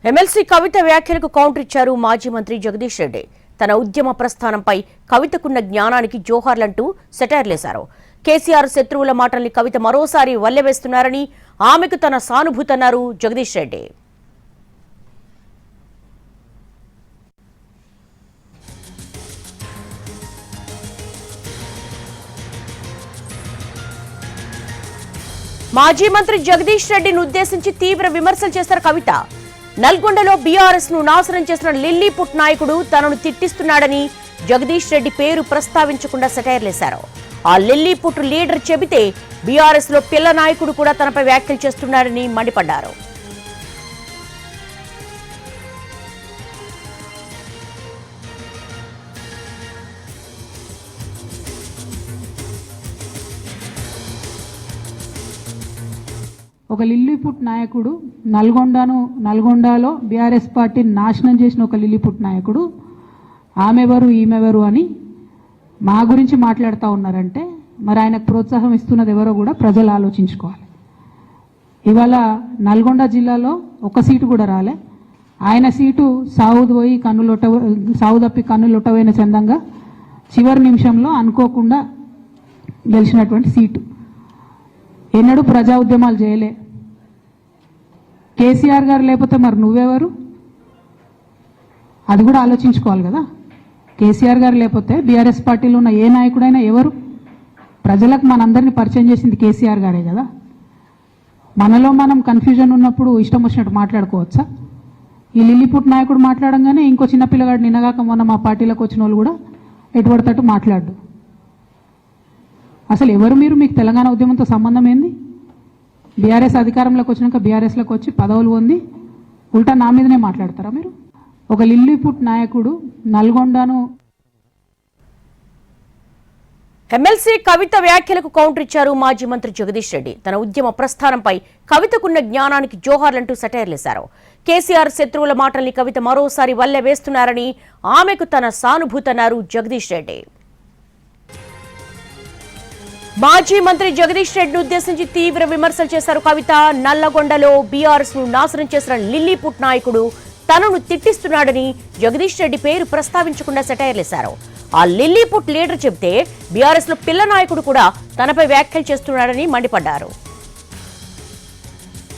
MLC కవిత వ్యాఖ్యలకు counter ఇచ్చారు మాజీ మంత్రి జగదీష్ రెడ్డి. తన ఉద్యమ ప్రస్థానంపై కవితకున్న జ్ఞానానికి జోహార్లంటూ సెటైర్లేశారు. కేసీఆర్ శత్రువుల మాటల్ని కవిత మరోసారి వల్లెవేస్తున్నారని, ఆమెకు తన సానుభూతి అన్నారు జగదీష్ రెడ్డి. మాజీ మంత్రి జగదీష్ రెడ్డిని ఉద్దేశించి తీవ్ర విమర్శలు చేశారు కవిత. నల్గొండలో బీఆర్ఎస్ ను నాశనం చేసిన లిల్లీపుట్ నాయకుడు తనను తిట్టిస్తున్నాడని జగదీష్ రెడ్డి పేరు ప్రస్తావించకుండా సెటైర్లేశారు. ఆ లిల్లీపుట్ లీడర్ చెబితే బీఆర్ఎస్ లో పిల్ల నాయకుడు కూడా తనపై వ్యాఖ్యలు చేస్తున్నాడని మండిపడ్డారు. ఒక లిల్లీపుట్ నాయకుడు నల్గొండలో బీఆర్ఎస్ పార్టీని నాశనం చేసిన ఒక లిల్లీపుట్ నాయకుడు ఆమెవరు ఈమెవరు అని మా గురించి మాట్లాడుతూ ఉన్నారంటే మరి ఆయనకు ప్రోత్సాహం ఇస్తున్నది ఎవరో కూడా ప్రజలు ఆలోచించుకోవాలి. ఇవాళ నల్గొండ జిల్లాలో ఒక సీటు కూడా రాలే. ఆయన సీటు సావు తప్పి కన్నులొట్టవైన చందంగా చివరి నిమిషంలో అనుకోకుండా గెలిచినటువంటి సీటు. ఎన్నడూ ప్రజా ఉద్యమాలు చేయలే. కేసీఆర్ గారు లేకపోతే మరి నువ్వెవరు? అది కూడా ఆలోచించుకోవాలి కదా. కేసీఆర్ గారు లేకపోతే బీఆర్ఎస్ పార్టీలో ఉన్న ఏ నాయకుడైనా ఎవరు? ప్రజలకు మనందరినీ పరిచయం చేసింది కేసీఆర్ గారే కదా. మనలో మనం కన్ఫ్యూజన్ ఉన్నప్పుడు ఇష్టం వచ్చినట్టు మాట్లాడుకోవచ్చా? ఈ లిల్లీపుట్ నాయకుడు మాట్లాడంగానే ఇంకో చిన్న పిల్లగాడు నిన్నగాక మొన్న మా పార్టీలోకి వచ్చిన వాళ్ళు కూడా ఎటుపడతట్టు మాట్లాడు. అసలు ఎవరు మీరు? మీకు తెలంగాణ ఉద్యమంతో సంబంధం ఏంది? బీఆర్ఎస్ అధికారంలోకి వచ్చినాక బీఆర్ఎస్లోకి వచ్చి పదవులు పొంది ఉల్టా నా మీదనే మాట్లాడతారా మీరు? ఒక లిల్లీపుట్ నాయకుడు నల్గొండను. ఎమ్మెల్సీ కవిత వ్యాఖ్యలకు కౌంటర్ ఇచ్చారు మాజీ మంత్రి జగదీష్ రెడ్డి. తన ఉద్యమ ప్రస్థానంపై కవితకున్న జ్ఞానానికి జోహార్లంటూ సెటైర్లేశారు. కేసీఆర్ శత్రువుల మాటల్ని కవిత మరోసారి వల్లె వేస్తున్నారని, ఆమెకు తన సానుభూతి అన్నారు జగదీష్ రెడ్డి. మాజీ మంత్రి జగదీష్ రెడ్డిని ఉద్దేశించి తీవ్ర విమర్శలు చేశారు కవిత. నల్లగొండలో బీఆర్ఎస్ ను నాశనం చేసిన లిల్లీపుట్ నాయకుడు తనను తిట్టిస్తున్నాడని జగదీష్ రెడ్డి పేరు ప్రస్తావించకుండా సెటైర్లేశారు. ఆ లిల్లీపుట్ లీడర్ చెబితే బీఆర్ఎస్ లో పిల్ల నాయకుడు కూడా తనపై వ్యాఖ్యలు చేస్తున్నాడని మండిపడ్డారు.